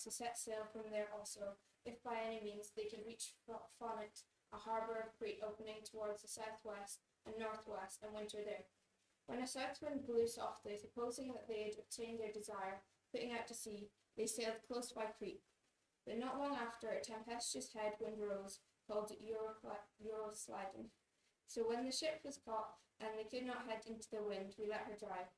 to set sail from there also, if by any means they could reach Phoenix, a harbour of Crete opening towards the southwest and northwest, and winter there. When a south wind blew softly, supposing that they had obtained their desire, putting out to sea, they sailed close by Crete. But not long after, a tempestuous head wind arose, called Euroslydon. So when the ship was caught, and they could not head into the wind, we let her drive.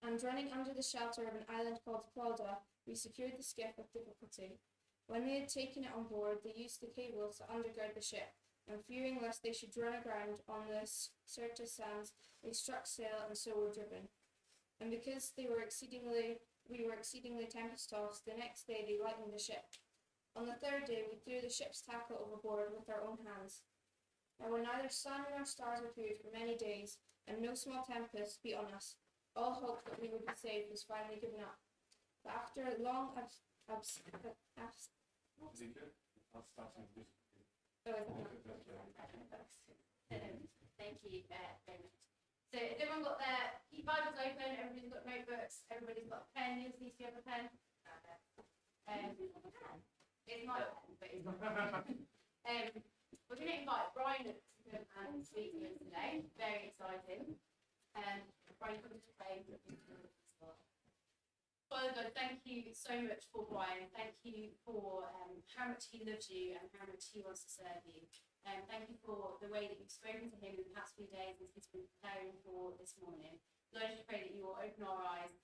And running under the shelter of an island called Clauda, we secured the skiff with difficulty. When they had taken it on board, they used the cables to undergird the ship, and fearing lest they should run aground on the Syrtis sands, they struck sail and so were driven. And because we were exceedingly tempest-tossed, the next day they lightened the ship. On the third day we threw the ship's tackle overboard with our own hands. Now when neither sun nor stars appeared for many days, and no small tempest beat on us, all hope that we would be saved was finally given up. But after a long Thank you very much. So has everyone got their Bibles open? Everybody's got notebooks. Everybody's got a pen. Yours needs to have a pen. It's not a pen, but it's not. We're going to invite Brian to come and speak to us today. Very exciting. Brian, come to play. Father God, thank you so much for Brian. Thank you for how much he loves you and how much he wants to serve you. Thank you for the way that you've spoken to him in the past few days as he's been preparing for this morning. Lord, I just pray that you will open our eyes,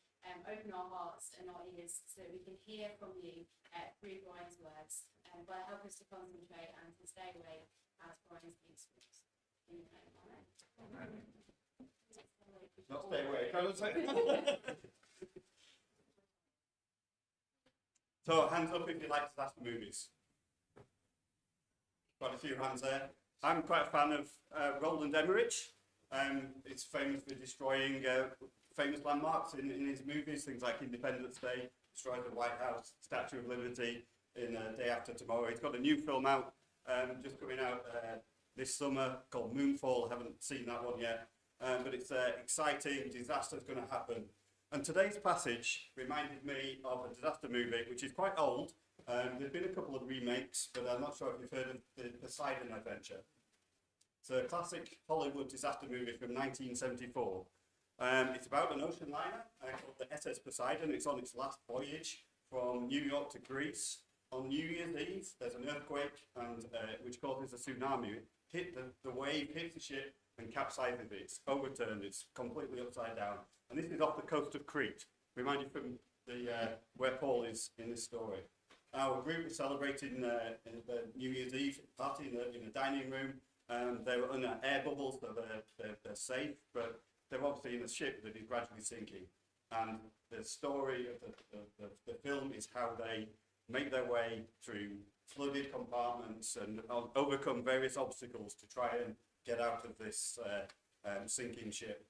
open our hearts and our ears so that we can hear from you through Brian's words. But help us to concentrate and to stay awake as Brian speaks to us. In your name, amen. Not stay awake, I would say. So, hands up if you like disaster movies. Quite a few hands there. I'm quite a fan of Roland Emmerich. It's famous for destroying famous landmarks in his movies, things like Independence Day, destroyed the White House, Statue of Liberty in Day After Tomorrow. He's got a new film out, just coming out this summer called Moonfall. I haven't seen that one yet, but it's exciting. Disaster's going to happen. And today's passage reminded me of a disaster movie, which is quite old. There's been a couple of remakes, but I'm not sure if you've heard of the Poseidon Adventure. It's a classic Hollywood disaster movie from 1974. It's about an ocean liner called the Ecles Poseidon. It's on its last voyage from New York to Greece. On New Year's Eve, there's an earthquake, which causes a tsunami. The wave hits the ship and capsizes it. It's overturned. It's completely upside down. And this is off the coast of Crete. Remind you from where Paul is in this story. Our group is celebrating the New Year's Eve party in a dining room. They're under air bubbles, so they're safe, but they're obviously in a ship that is gradually sinking. And the story of the film is how they make their way through flooded compartments and overcome various obstacles to try and get out of this sinking ship.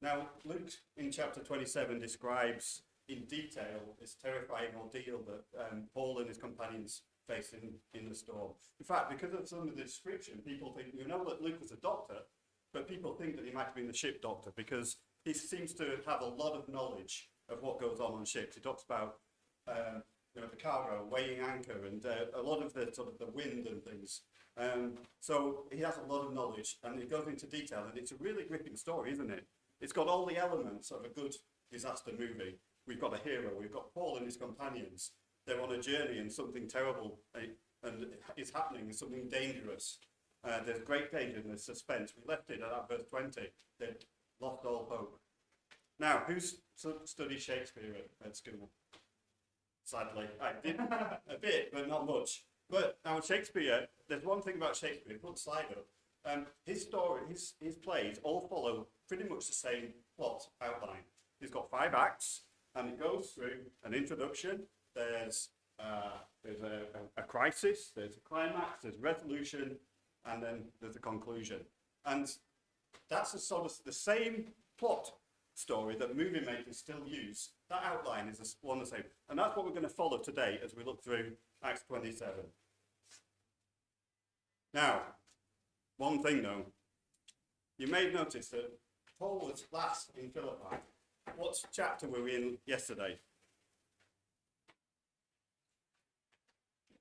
Now, Luke in chapter 27 describes in detail this terrifying ordeal that Paul and his companions face in the storm. In fact, because of some of the description, people think, that Luke was a doctor, but people think that he might have been the ship doctor because he seems to have a lot of knowledge of what goes on ships. He talks about the cargo, weighing anchor, and a lot of the sort of the wind and things. So he has a lot of knowledge, and he goes into detail, and it's a really gripping story, isn't it? It's got all the elements of a good disaster movie. We've got a hero, we've got Paul and his companions. They're on a journey and something terrible and it's happening, something dangerous. There's great danger and there's suspense. We left it at that verse 20. They'd lost all hope. Now, who's studied Shakespeare at school? Sadly, I did a bit, but not much. But now Shakespeare, there's one thing about Shakespeare, put the slide up. His story, his plays all follow pretty much the same plot outline. He's got 5 acts, and it goes through an introduction. There's a crisis, there's a climax, there's resolution, and then there's a conclusion. And that's the same plot story that movie makers still use. That outline is the same. And that's what we're going to follow today as we look through Acts 27. Now, one thing though, you may have noticed that Paul was last in Philippi. What chapter were we in yesterday?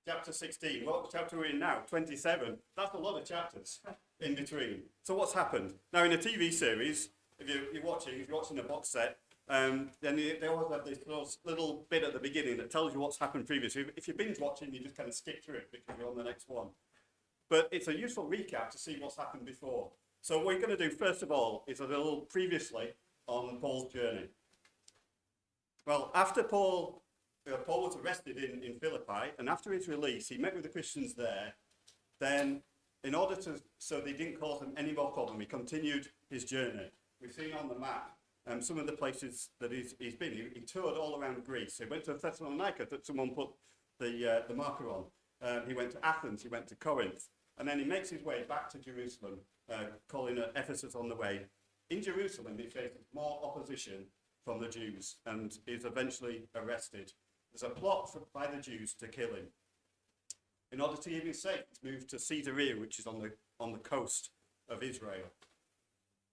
chapter 16. What chapter are we in now? 27. That's a lot of chapters in between. So what's happened? Now in a TV series, if you're watching a box set, then they always have this little bit at the beginning that tells you what's happened previously. If you're binge watching, you just kind of skip through it because you're on the next one. But it's a useful recap to see what's happened before. So what we're going to do first of all is a little previously on Paul's journey. Well, after Paul was arrested in Philippi, and after his release, he met with the Christians there. Then, in order so they didn't cause him any more problem, he continued his journey. We've seen on the map some of the places that he's been. He toured all around Greece. He went to Thessalonica that someone put the marker on. He went to Athens. He went to Corinth, and then he makes his way back to Jerusalem, calling at Ephesus on the way. In Jerusalem, he faces more opposition from the Jews and is eventually arrested. There's a plot by the Jews to kill him. In order to keep him safe, he's moved to Caesarea, which is on the coast of Israel.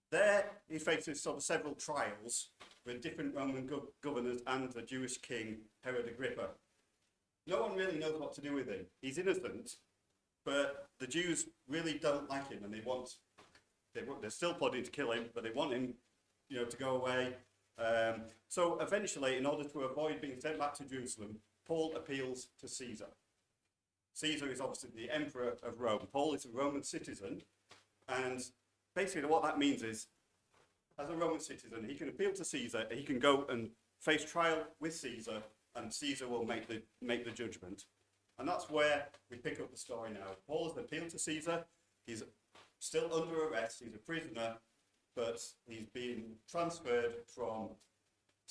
There, he faces sort of several trials with different Roman governors and the Jewish king, Herod Agrippa. No one really knows what to do with him. He's innocent, but the Jews really don't like him, and they're still plotting to kill him, but they want him, to go away. So eventually, in order to avoid being sent back to Jerusalem, Paul appeals to Caesar. Caesar is obviously the emperor of Rome. Paul is a Roman citizen, and basically what that means is, as a Roman citizen, he can appeal to Caesar, he can go and face trial with Caesar, and Caesar will make the judgment. And that's where we pick up the story now. Paul has appealed to Caesar, he's still under arrest, he's a prisoner, but he's been transferred from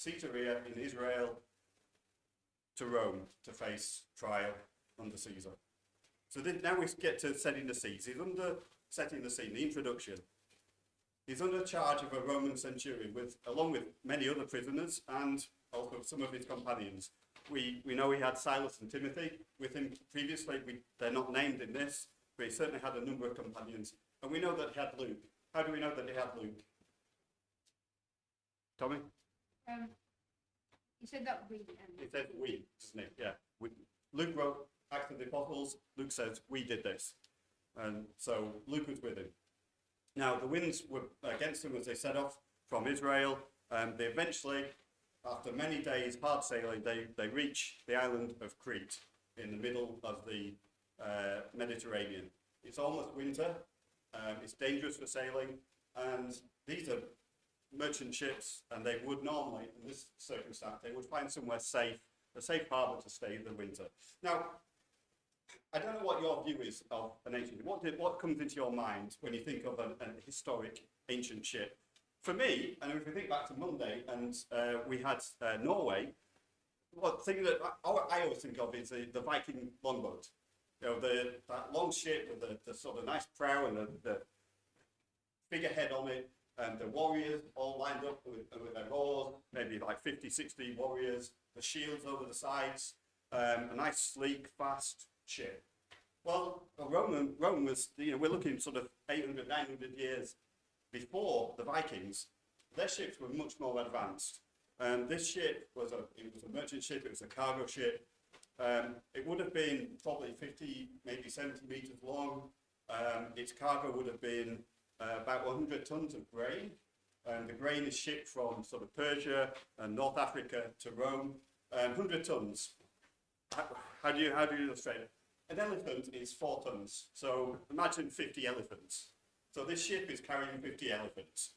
Caesarea in Israel to Rome to face trial under Caesar. So now we get to setting the scene. He's under setting the scene, the introduction. He's under charge of a Roman centurion, along with many other prisoners and also some of his companions. We know he had Silas and Timothy with him previously. They're not named in this, but he certainly had a number of companions. And we know that he had Luke. How do we know that he had Luke? Tommy? You said that we. He said we, doesn't it? Yeah. Luke wrote Acts of the Apostles. Luke says, we did this. And so Luke was with him. Now, the winds were against him as they set off from Israel. They eventually, after many days hard sailing, they reach the island of Crete in the middle of the Mediterranean. It's almost winter. It's dangerous for sailing. And these are merchant ships, and they would normally, in this circumstance, they would find somewhere safe, a safe harbour to stay the winter. Now, I don't know what your view is of an ancient ship. What comes into your mind when you think of a historic ancient ship? For me, and if we think back to Monday, and we had Norway, one thing that I always think of is the Viking Longboat. That long ship with the sort of nice prow and the figurehead on it, and the warriors all lined up with their oars, maybe like 50, 60 warriors, the shields over the sides, a nice, sleek, fast ship. Well, Rome was, we're looking sort of 800, 900 years before the Vikings. Their ships were much more advanced. This ship was a merchant ship, it was a cargo ship. It would have been probably 50, maybe 70 meters long. Its cargo would have been about 100 tons of grain. The grain is shipped from sort of Persia and North Africa to Rome. 100 tons. How do you illustrate it? An elephant is 4 tons. So imagine 50 elephants. So this ship is carrying 50 elephants.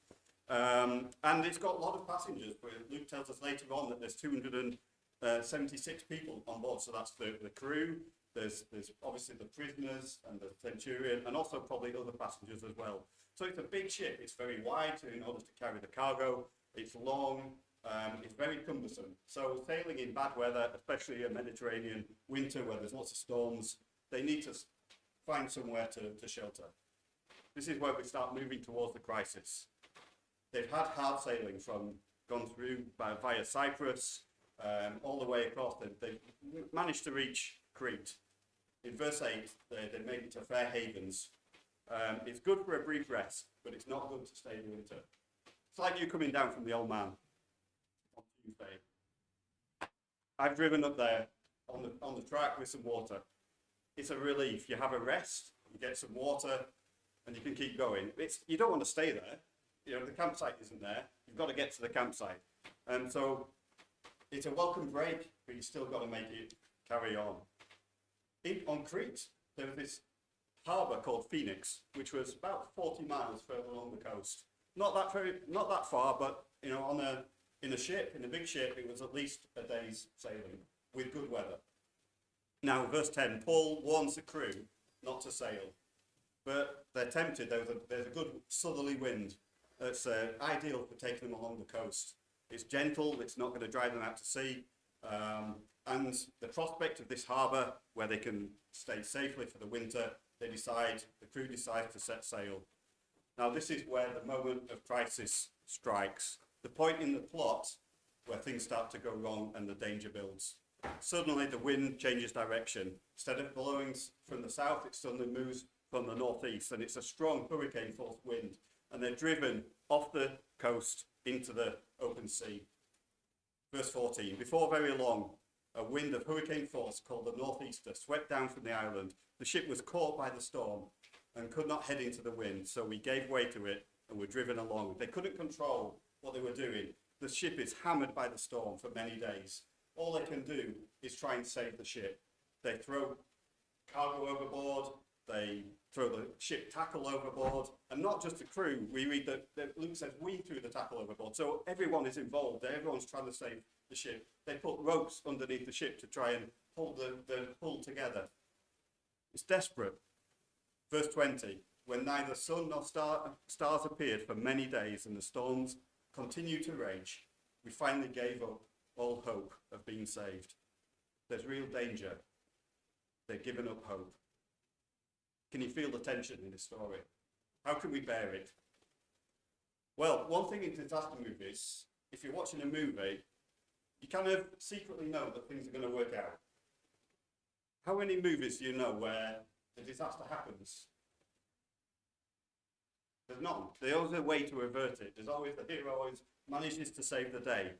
And it's got a lot of passengers. Luke tells us later on that there's 276 people on board. So that's the crew. There's obviously the prisoners and the centurion, and also probably other passengers as well. So it's a big ship. It's very wide in order to carry the cargo. It's long. It's very cumbersome. So sailing in bad weather, especially a Mediterranean winter where there's lots of storms, they need to find somewhere to shelter. This is where we start moving towards the crisis. They've had hard sailing gone through via Cyprus, all the way across. They've managed to reach Crete. In verse 8, they make it to fair havens. It's good for a brief rest, but it's not good to stay in winter. It's like you coming down from the Old Man on Tuesday. I've driven up there on the track with some water. it's a relief. You have a rest, you get some water, and you can keep going. You don't want to stay there. You know, the campsite isn't there. You've got to get to the campsite. And so it's a welcome break, but you still got to make it carry on. On Crete, there was this harbour called Phoenix, which was about 40 miles further along the coast. Not that far, but you know, in a big ship, it was at least a day's sailing with good weather. Now, verse 10, Paul warns the crew not to sail, but they're tempted. There's a good southerly wind that's ideal for taking them along the coast. It's gentle, it's not going to drive them out to sea, and the prospect of this harbour where they can stay safely for the winter, the crew decides to set sail. Now, this is where the moment of crisis strikes, the point in the plot where things start to go wrong and the danger builds. Suddenly, the wind changes direction. Instead of blowing from the south, it suddenly moves from the northeast, and it's a strong hurricane-force wind, and they're driven off the coast into the open sea. Verse 14, before very long, a wind of hurricane force called the northeaster swept down from the island. The ship was caught by the storm and could not head into the wind, so we gave way to it and were driven along. They couldn't control what they were doing. The ship is hammered by the storm for many days. All they can do is try and save the ship. They throw cargo overboard, they throw the ship tackle overboard, and not just the crew. We read that Luke says we threw the tackle overboard, so everyone is involved. Everyone's trying to save the ship. They put ropes underneath the ship to try and pull the hull together. It's desperate. Verse 20, when neither sun nor stars appeared for many days and the storms continued to rage, we finally gave up all hope of being saved. There's real danger. They've given up hope. Can you feel the tension in this story? How can we bear it? Well, one thing in disaster movies, if you're watching a movie, you kind of secretly know that things are going to work out. How many movies do you know where the disaster happens? There's none. There's always a way to avert it. There's always the hero always manages to save the day.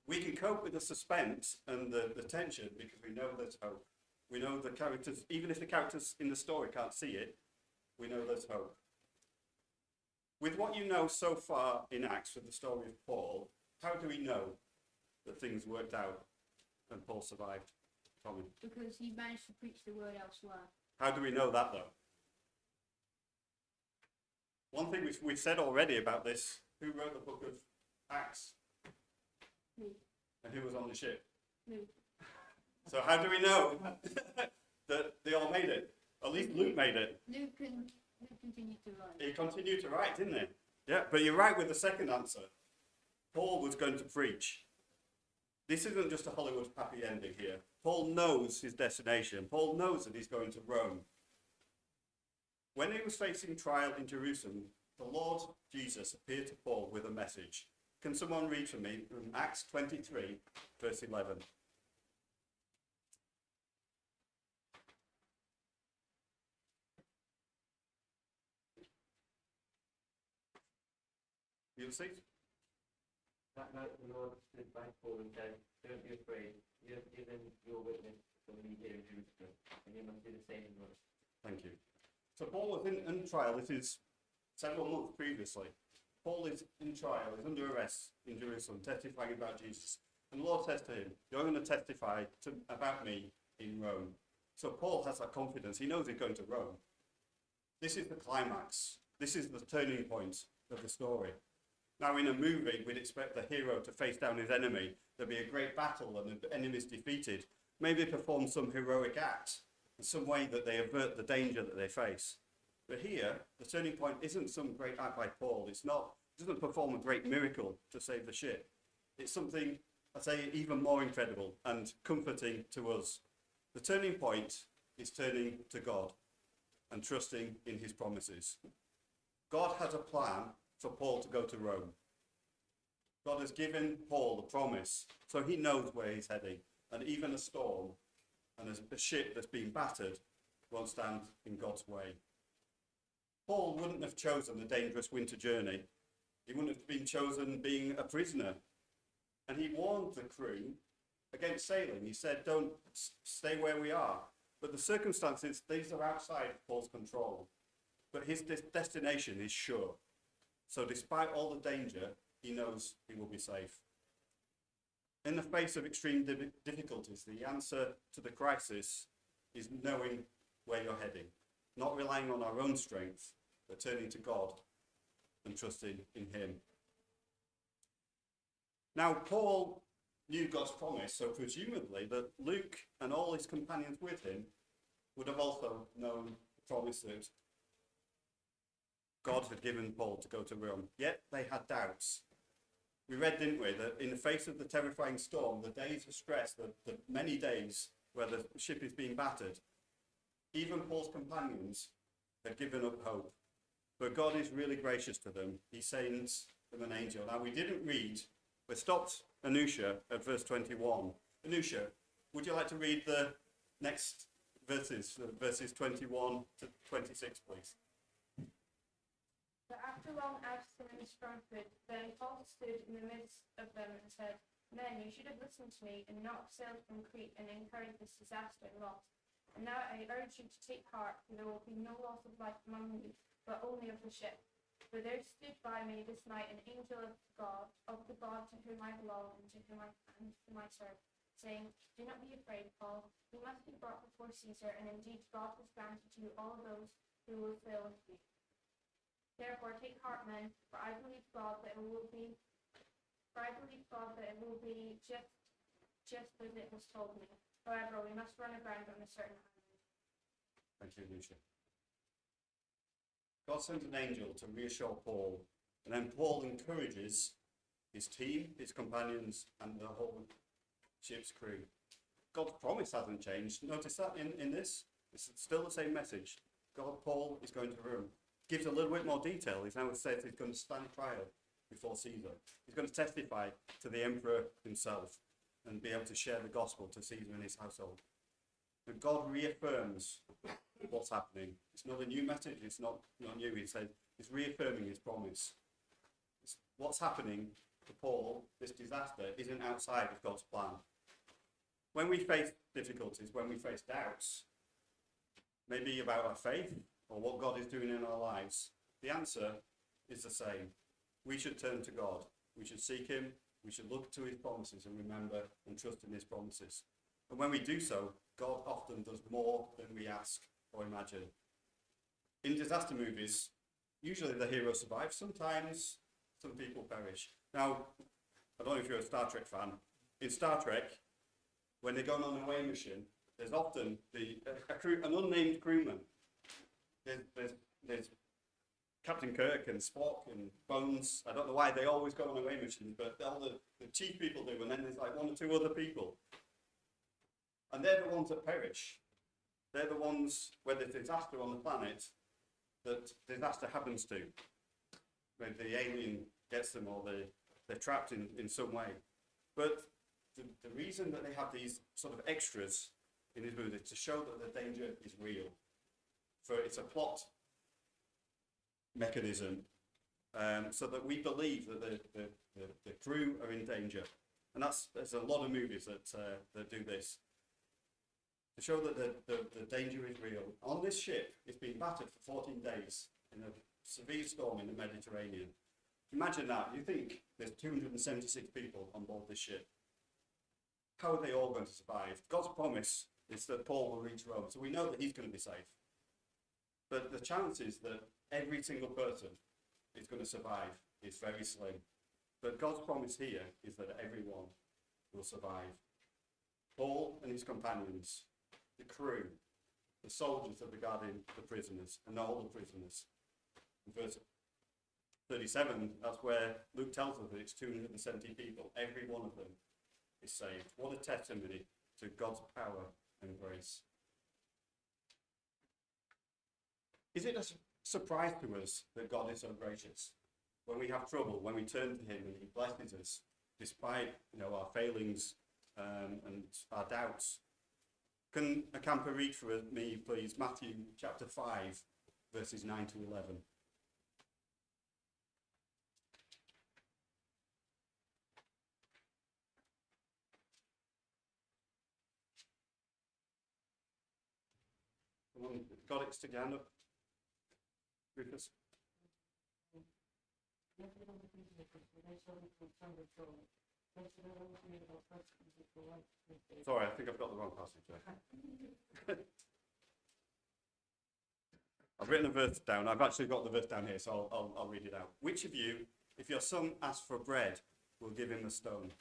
We can cope with the suspense and the tension because we know there's hope. We know the characters, even if the characters in the story can't see it, we know there's hope. With what you know so far in Acts with the story of Paul, how do we know that things worked out and Paul survived? Tommy? Because he managed to preach the word elsewhere. How do we know that though? One thing we've said already about this, who wrote the book of Acts? Me. And who was on the ship? Me. So how do we know that they all made it? At least Luke made it. Luke continued to write. He continued to write, didn't he? Yeah, but you're right with the second answer. Paul was going to preach. This isn't just a Hollywood happy ending here. Paul knows his destination. Paul knows that he's going to Rome. When he was facing trial in Jerusalem, the Lord Jesus appeared to Paul with a message. Can someone read for me from Acts 23, verse 11? You'll see. That night the Lord stood by Paul and said, "Don't be afraid. You have given your witness for me here in Jerusalem, and you must do the same in Rome." Thank you. So Paul was in trial. This is several months previously. Paul is in trial. He's under arrest in Jerusalem, testifying about Jesus. And the Lord says to him, "You're going to testify about me in Rome." So Paul has that confidence. He knows he's going to Rome. This is the climax. This is the turning point of the story. Now, in a movie, we'd expect the hero to face down his enemy. There'd be a great battle and the enemy's defeated. Maybe perform some heroic act in some way that they avert the danger that they face. But here, the turning point isn't some great act by Paul. It doesn't perform a great miracle to save the ship. It's something, I'd say, even more incredible and comforting to us. The turning point is turning to God and trusting in his promises. God has a plan for Paul to go to Rome. God has given Paul the promise, so he knows where he's heading. And even a storm and a ship that's been battered won't stand in God's way. Paul wouldn't have chosen the dangerous winter journey. He wouldn't have been chosen being a prisoner. And he warned the crew against sailing. He said, don't stay where we are. But the circumstances, these are outside Paul's control. But his destination is sure. So despite all the danger, he knows he will be safe. In the face of extreme difficulties, the answer to the crisis is knowing where you're heading, not relying on our own strength, but turning to God and trusting in him. Now, Paul knew God's promise, so presumably that Luke and all his companions with him would have also known the promise that God had given Paul to go to Rome. Yet they had doubts. We read, didn't we, that in the face of the terrifying storm, the days of stress, the many days where the ship is being battered, even Paul's companions had given up hope. But God is really gracious to them. He sends them an angel. Now, we didn't read, we stopped Anusha at verse 21. Anusha, would you like to read the next verses 21 to 26, please? But after long abstinence from food, then Paul stood in the midst of them and said, Men, you should have listened to me and not sailed from Crete and incurred this disaster and loss. And now I urge you to take heart, for there will be no loss of life among you, but only of the ship. For there stood by me this night an angel of the God to whom I belong and to whom I serve, saying, Do not be afraid, Paul. You must be brought before Caesar, and indeed God has granted you all those who will sail with you. Therefore, take heart, men, for I believe God that it will be just as it was told me. However, we must run aground on a certain island. Thank you, Lucia. God sent an angel to reassure Paul, and then Paul encourages his team, his companions, and the whole ship's crew. God's promise hasn't changed. Notice that in this. It's still the same message. Paul is going to Rome. Gives a little bit more detail. He now says he's going to stand trial before Caesar. He's going to testify to the emperor himself and be able to share the gospel to Caesar and his household. And God reaffirms what's happening. It's not a new message. It's not new. He said he's reaffirming his promise. What's happening to Paul, this disaster, isn't outside of God's plan. When we face difficulties, when we face doubts, maybe about our faith or what God is doing in our lives, the answer is the same. We should turn to God. We should seek him. We should look to his promises and remember and trust in his promises. And when we do so, God often does more than we ask or imagine. In disaster movies, usually the hero survives. Sometimes some people perish. Now, I don't know if you're a Star Trek fan. In Star Trek, when they're going on an away mission, there's often an unnamed crewman. There's Captain Kirk and Spock and Bones. I don't know why they always go on away missions, but all the chief people do, and then there's like one or two other people. And they're the ones that perish. They're the ones where there's disaster on the planet that disaster happens to. When the alien gets them or they're trapped in some way. But the reason that they have these sort of extras in this movie is to show that the danger is real. For it's a plot mechanism, so that we believe that the crew are in danger. And there's a lot of movies that do this. To show that the danger is real. On this ship, it's been battered for 14 days in a severe storm in the Mediterranean. Imagine that. You think there's 276 people on board this ship. How are they all going to survive? God's promise is that Paul will reach Rome, so we know that he's going to be safe. But the chances that every single person is going to survive is very slim. But God's promise here is that everyone will survive. Paul and his companions, the crew, the soldiers that are guarding the prisoners, and all the prisoners. In verse 37, that's where Luke tells us that it's 270 people. Every one of them is saved. What a testimony to God's power and grace. Is it a surprise to us that God is so gracious? When we have trouble, when we turn to him and he blesses us, despite our failings and our doubts. Can a camper read for me, please, Matthew chapter 5, verses 9 to 11. Come on, got it, stick your hand up. Rufus. Sorry, I think I've got the wrong passage there. I've written a verse down. I've actually got the verse down here, so I'll read it out. Which of you, if your son asks for bread, will give him a stone?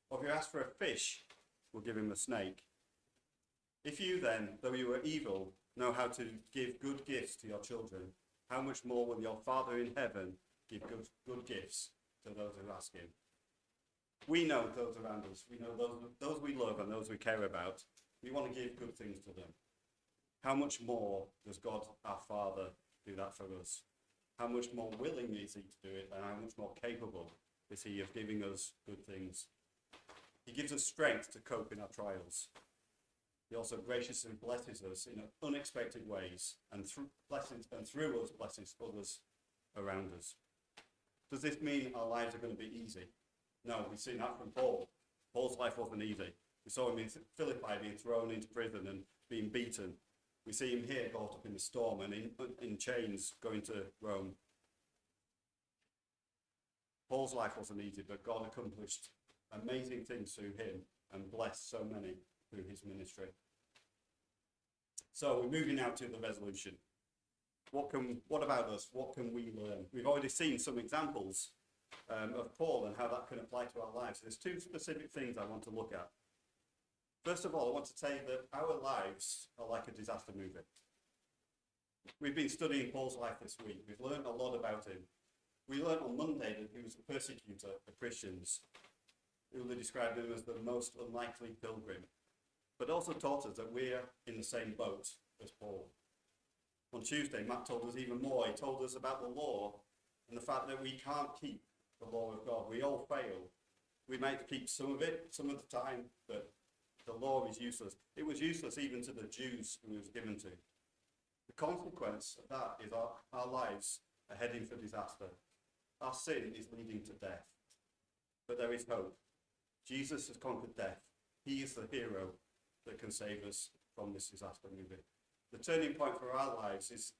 Or if you ask for a fish, will give him a snake? If you then, though you are evil, know how to give good gifts to your children, how much more will your Father in heaven give good gifts to those who ask him? We know those around us. We know those we love and those we care about. We want to give good things to them. How much more does God, our Father, do that for us? How much more willing is he to do it, and how much more capable is he of giving us good things? He gives us strength to cope in our trials. He also graciously blesses us in unexpected ways, and through us blesses others around us. Does this mean our lives are going to be easy? No, we've seen that from Paul. Paul's life wasn't easy. We saw him in Philippi being thrown into prison and being beaten. We see him here caught up in the storm and in chains going to Rome. Paul's life wasn't easy, but God accomplished amazing things through him and blessed so many through his ministry. So we're moving now to the resolution. What about us? What can we learn? We've already seen some examples of Paul and how that can apply to our lives. There's two specific things I want to look at. First of all, I want to say that our lives are like a disaster movie. We've been studying Paul's life this week. We've learned a lot about him. We learned on Monday that he was a persecutor of Christians. They described him as the most unlikely pilgrim, but also taught us that we're in the same boat as Paul. On Tuesday, Matt told us even more. He told us about the law and the fact that we can't keep the law of God. We all fail. We might keep some of it, some of the time, but the law is useless. It was useless even to the Jews who it was given to. The consequence of that is our lives are heading for disaster. Our sin is leading to death. But there is hope. Jesus has conquered death. He is the hero that can save us from this disaster movie. The turning point for our lives is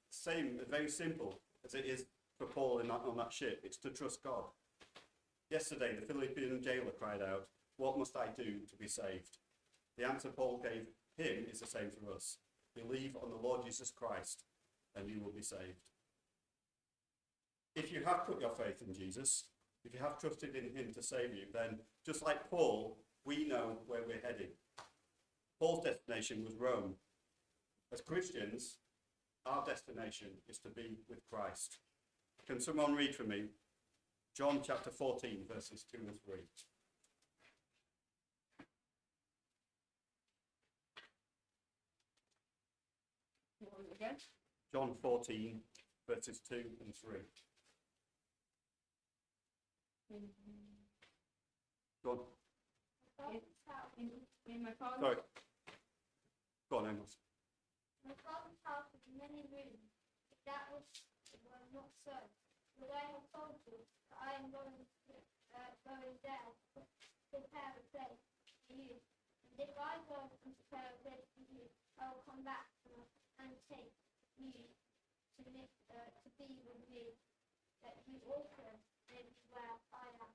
very simple as it is for Paul on that ship. It's to trust God. Yesterday, the Philippian jailer cried out, "What must I do to be saved?" The answer Paul gave him is the same for us. Believe on the Lord Jesus Christ, and you will be saved. If you have put your faith in Jesus, if you have trusted in him to save you, then just like Paul, we know where we're heading. Paul's destination was Rome. As Christians, our destination is to be with Christ. Can someone read for me John chapter 14, verses 2 and 3? Again? John 14, verses 2 and 3. Go on. In my father's Sorry. Go on, Amos. My father's house has many rooms. If that was not so, would I have told you that I am going down to prepare a place for you? And if I go and prepare a place for you, I will come back and take you to be with me, that you also may be where I am.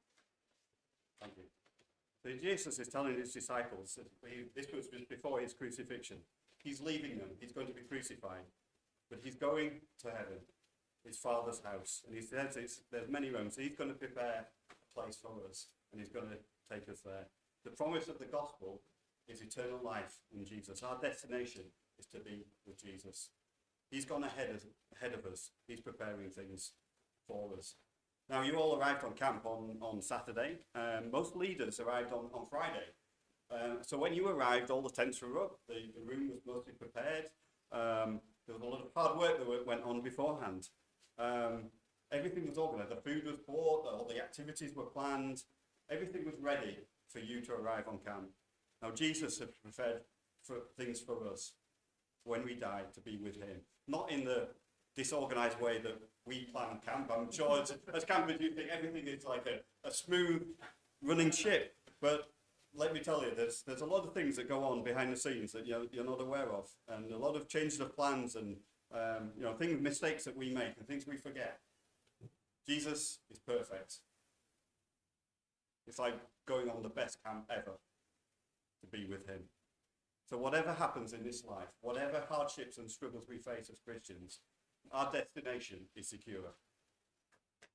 Thank you. So Jesus is telling his disciples, this was before his crucifixion. He's leaving them. He's going to be crucified. But he's going to heaven, his Father's house. And he says there's many rooms. So he's going to prepare a place for us. And he's going to take us there. The promise of the gospel is eternal life in Jesus. Our destination is to be with Jesus. He's gone ahead of us. He's preparing things for us. Now, you all arrived on camp on Saturday. Most leaders arrived on Friday. So when you arrived, all the tents were up. The room was mostly prepared. There was a lot of hard work that went on beforehand. Everything was organised. The food was bought. All the activities were planned. Everything was ready for you to arrive on camp. Now, Jesus had prepared things for us when we died to be with him. Not in the disorganised way that we plan camp. I'm sure as campers you think everything is like a smooth running ship. But let me tell you, there's a lot of things that go on behind the scenes that you're not aware of, and a lot of changes of plans and things, mistakes that we make and things we forget. Jesus is perfect. It's like going on the best camp ever to be with him. So whatever happens in this life, whatever hardships and struggles we face as Christians, our destination is secure.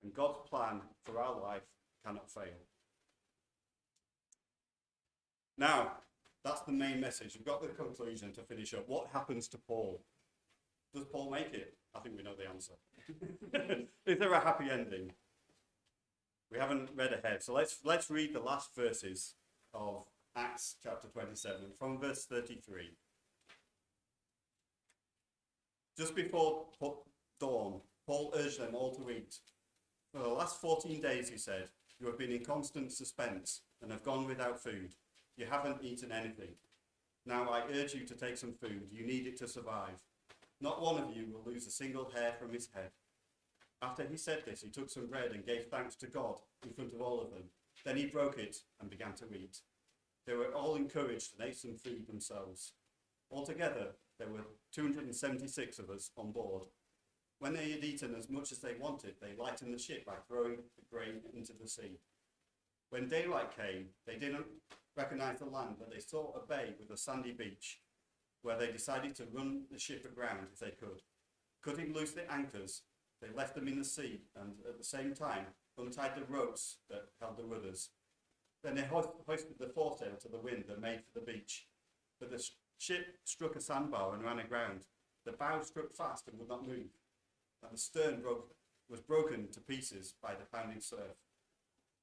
And God's plan for our life cannot fail. Now, that's the main message. We've got the conclusion to finish up. What happens to Paul? Does Paul make it? I think we know the answer. Is there a happy ending? We haven't read ahead, so let's read the last verses of Acts chapter 27 from verse 33. Just before dawn, Paul urged them all to eat. For the last 14 days, he said, you have been in constant suspense and have gone without food. You haven't eaten anything. Now I urge you to take some food. You need it to survive. Not one of you will lose a single hair from his head. After he said this, he took some bread and gave thanks to God in front of all of them. Then he broke it and began to eat. They were all encouraged and ate some food themselves. Altogether, there were 276 of us on board. When they had eaten as much as they wanted, they lightened the ship by throwing the grain into the sea. When daylight came, they didn't recognize the land, but they saw a bay with a sandy beach, where they decided to run the ship aground if they could. Cutting loose the anchors, they left them in the sea and at the same time untied the ropes that held the rudders. Then they hoisted the foresail to the wind and made for the beach. But the ship struck a sandbar and ran aground. The bow struck fast and would not move, and the stern was broken to pieces by the pounding surf.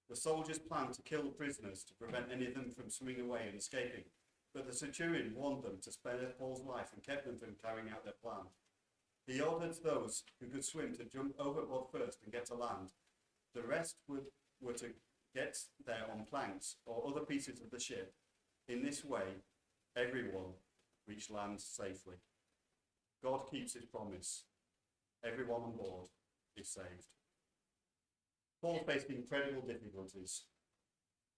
The soldiers planned to kill the prisoners to prevent any of them from swimming away and escaping, but the centurion warned them to spare Paul's life and kept them from carrying out their plan. He ordered those who could swim to jump overboard first and get to land. The rest were to get there on planks or other pieces of the ship. In this way, everyone reached land safely. God keeps his promise. Everyone on board is saved. Paul faced incredible difficulties,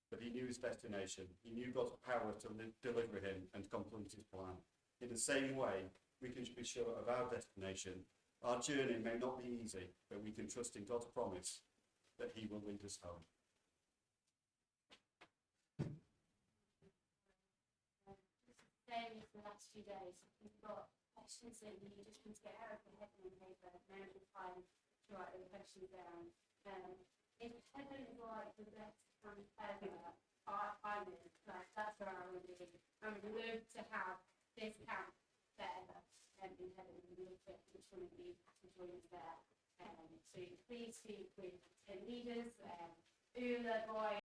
but he knew his destination. He knew God's power to deliver him and complete his plan. In the same way, we can be sure of our destination. Our journey may not be easy, but we can trust in God's promise that he will lead us home. Today, for the last few days, we've got questions that you just need to get out of your head and paper. Now is the time to write the questions down. If heaven is like the best camp ever, I'm in. Like, that's where I would be. I would love to have this camp better in heaven. And look at which one of you can join us there. So please speak with leaders, Ula, Boy,